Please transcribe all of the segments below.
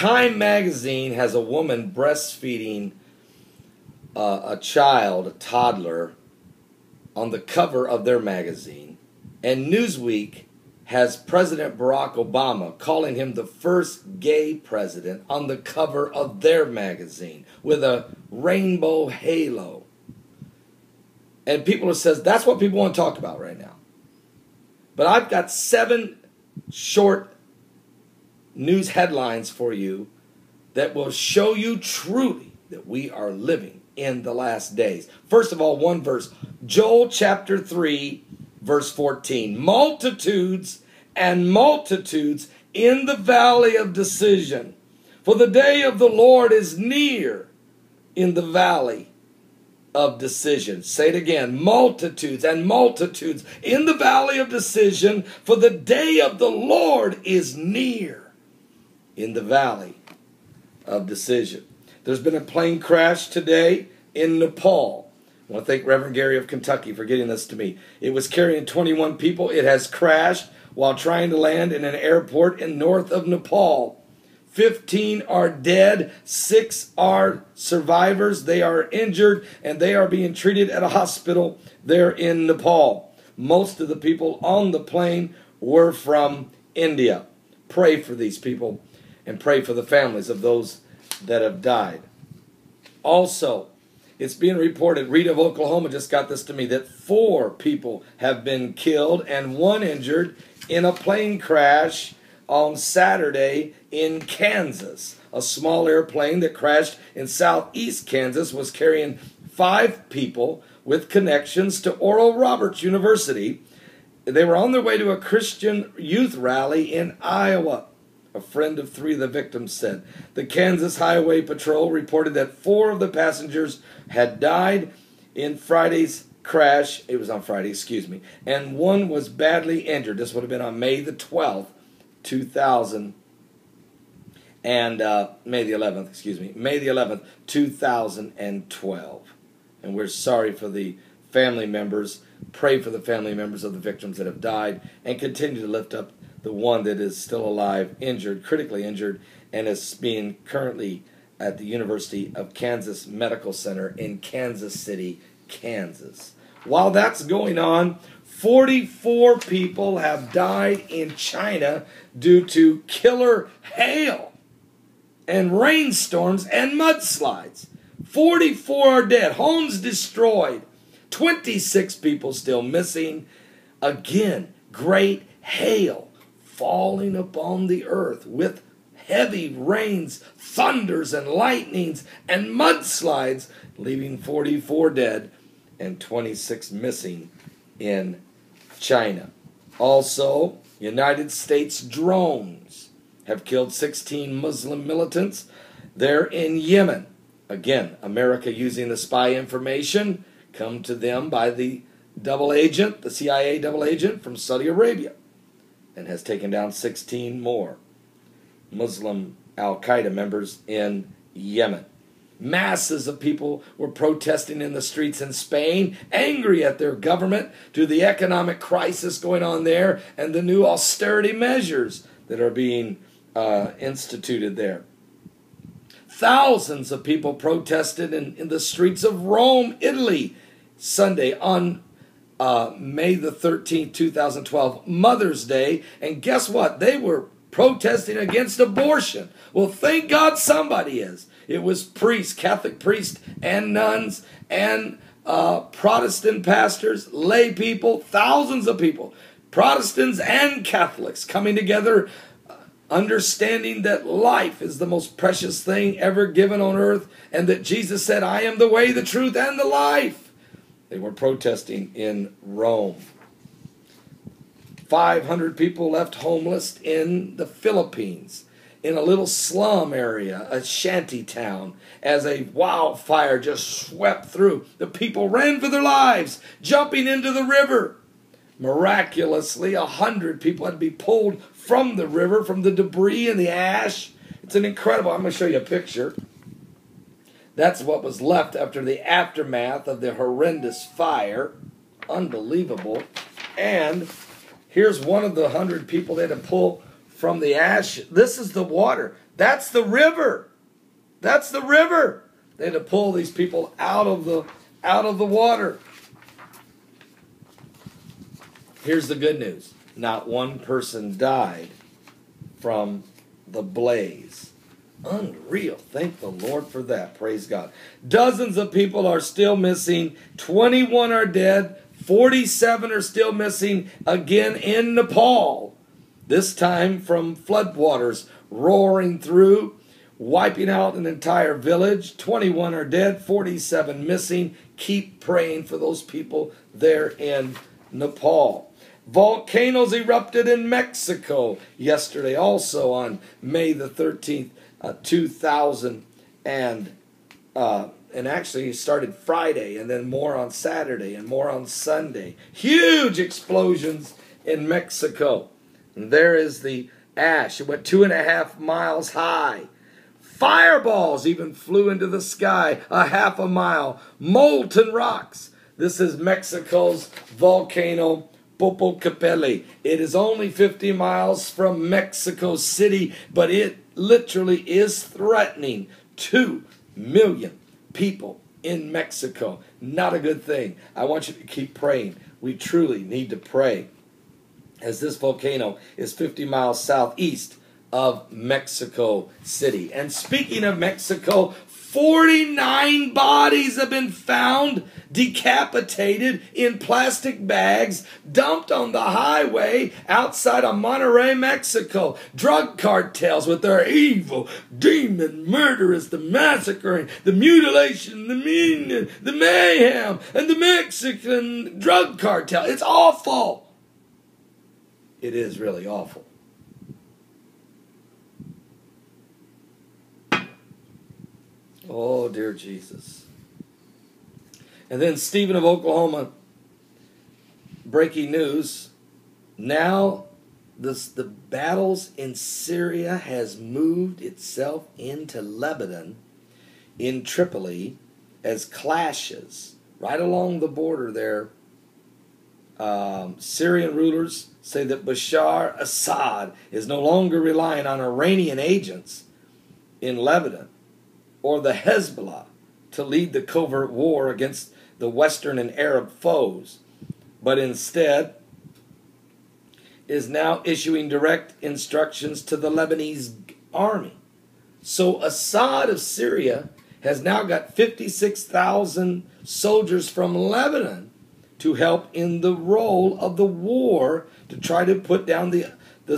Time magazine has a woman breastfeeding a child, a toddler, on the cover of their magazine. And Newsweek has President Barack Obama calling him the first gay president on the cover of their magazine with a rainbow halo. And people have said that's what people want to talk about right now. But I've got 7 short news headlines for you that will show you truly that we are living in the last days. First of all, one verse, Joel chapter 3, verse 14. Multitudes and multitudes in the valley of decision, for the day of the Lord is near in the valley of decision. Say it again, multitudes and multitudes in the valley of decision, for the day of the Lord is near in the valley of decision. There's been a plane crash today in Nepal. I want to thank Reverend Gary of Kentucky for getting this to me. It was carrying 21 people. It has crashed while trying to land in an airport in north of Nepal. 15 are dead, 6 are survivors. They are injured, and they are being treated at a hospital there in Nepal. Most of the people on the plane were from India. Pray for these people and pray for the families of those that have died. Also, it's being reported, Rita of Oklahoma just got this to me, that 4 people have been killed and 1 injured in a plane crash on Saturday in Kansas. A small airplane that crashed in southeast Kansas was carrying 5 people with connections to Oral Roberts University. They were on their way to a Christian youth rally in Iowa. A friend of 3 of the victims said. The Kansas Highway Patrol reported that 4 of the passengers had died in Friday's crash. It was on Friday, and 1 was badly injured. This would have been on May the 12th, 2000, and May the 11th, 2012. And we're sorry for the family members. Pray for the family members of the victims that have died, and continue to lift up the one that is still alive, injured, critically injured, and is being currently at the University of Kansas Medical Center in Kansas City, Kansas. While that's going on, 44 people have died in China due to killer hail and rainstorms and mudslides. 44 are dead, homes destroyed, 26 people still missing. Again, great hail falling upon the earth with heavy rains, thunders, and lightnings, and mudslides, leaving 44 dead and 26 missing in China. Also, United States drones have killed 16 Muslim militants there in Yemen. Again, America using the spy information come to them by the double agent, the CIA double agent from Saudi Arabia, and has taken down 16 more Muslim Al-Qaeda members in Yemen. Masses of people were protesting in the streets in Spain, angry at their government due to the economic crisis going on there and the new austerity measures that are being instituted there. Thousands of people protested in the streets of Rome, Italy, Sunday on May the 13th, 2012, Mother's Day. And guess what? They were protesting against abortion. Well, thank God somebody is. It was priests, Catholic priests and nuns and Protestant pastors, lay people, thousands of people, Protestants and Catholics coming together, understanding that life is the most precious thing ever given on earth, and that Jesus said, I am the way, the truth, and the life. They were protesting in Rome. 500 people left homeless in the Philippines, in a little slum area, a shanty town, as a wildfire just swept through. The people ran for their lives, jumping into the river. Miraculously, 100 people had to be pulled from the river, from the debris and the ash. It's an incredible, I'm going to show you a picture. That's what was left after the aftermath of the horrendous fire. Unbelievable. And here's one of the 100 people they had to pull from the ash. This is the water. That's the river. That's the river. They had to pull these people out of the water. Here's the good news. Not one person died from the blaze. Unreal. Thank the Lord for that. Praise God. Dozens of people are still missing. 21 are dead. 47 are still missing again in Nepal. This time from floodwaters roaring through, wiping out an entire village. 21 are dead. 47 missing. Keep praying for those people there in Nepal. Volcanoes erupted in Mexico yesterday, also on May the 13th, 2000, and actually started Friday, and then more on Saturday, and more on Sunday. Huge explosions in Mexico. And there is the ash. It went 2.5 miles high. Fireballs even flew into the sky 0.5 mile. Molten rocks. This is Mexico's volcano Popocatépetl. It is only 50 miles from Mexico City, but it literally is threatening 2 million people in Mexico. Not a good thing. I want you to keep praying. We truly need to pray, as this volcano is 50 miles southeast of Mexico City. And speaking of Mexico, 49 bodies have been found decapitated in plastic bags dumped on the highway outside of Monterrey, Mexico. Drug cartels with their evil, demon, murderous, the massacring, the mutilation, the meanness, the mayhem, and the Mexican drug cartel. It's awful. It is really awful. Oh, dear Jesus. And then Stephen of Oklahoma, breaking news. Now the battles in Syria has moved itself into Lebanon, in Tripoli, as clashes right along the border there. Syrian rulers say that Bashar Assad is no longer relying on Iranian agents in Lebanon or the Hezbollah to lead the covert war against the Western and Arab foes, but instead is now issuing direct instructions to the Lebanese army. So Assad of Syria has now got 56,000 soldiers from Lebanon to help in the role of the war to try to put down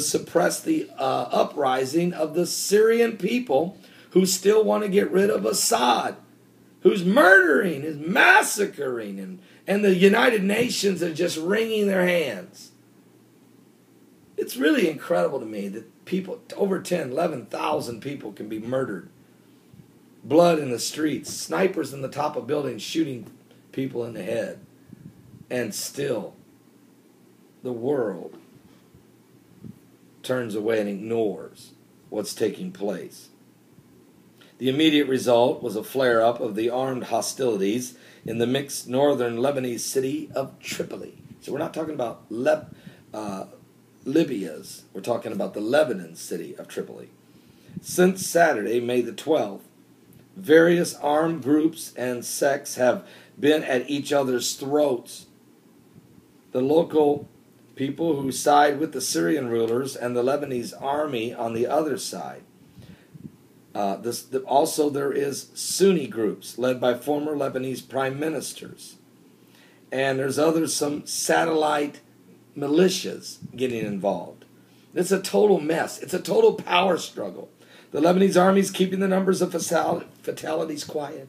suppress the uprising of the Syrian people who still want to get rid of Assad, who's murdering, is massacring, and the United Nations are just wringing their hands. It's really incredible to me that people, over 11,000 people can be murdered. Blood in the streets, snipers in the top of buildings shooting people in the head. And still, the world turns away and ignores what's taking place. The immediate result was a flare-up of the armed hostilities in the mixed northern Lebanese city of Tripoli. So we're not talking about Libya's. We're talking about the Lebanon city of Tripoli. Since Saturday, May the 12th, various armed groups and sects have been at each other's throats. The local people who side with the Syrian rulers and the Lebanese army on the other side. Also, there is Sunni groups led by former Lebanese prime ministers. And there's some satellite militias getting involved. It's a total mess. It's a total power struggle. The Lebanese army is keeping the numbers of fatalities quiet.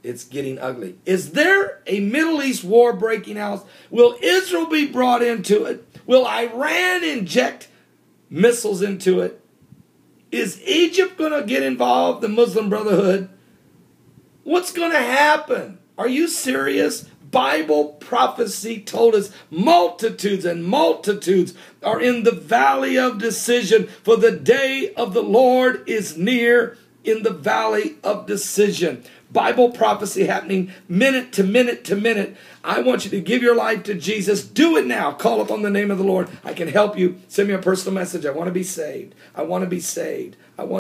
It's getting ugly. Is there a Middle East war breaking out? Will Israel be brought into it? Will Iran inject missiles into it? Is Egypt going to get involved, the Muslim Brotherhood? What's going to happen? Are you serious? Bible prophecy told us multitudes and multitudes are in the valley of decision, for the day of the Lord is near in the valley of decision. Bible prophecy happening minute to minute to minute. I want you to give your life to Jesus. Do it now. Call upon the name of the Lord. I can help you. Send me a personal message. I want to be saved. I want to be saved. I want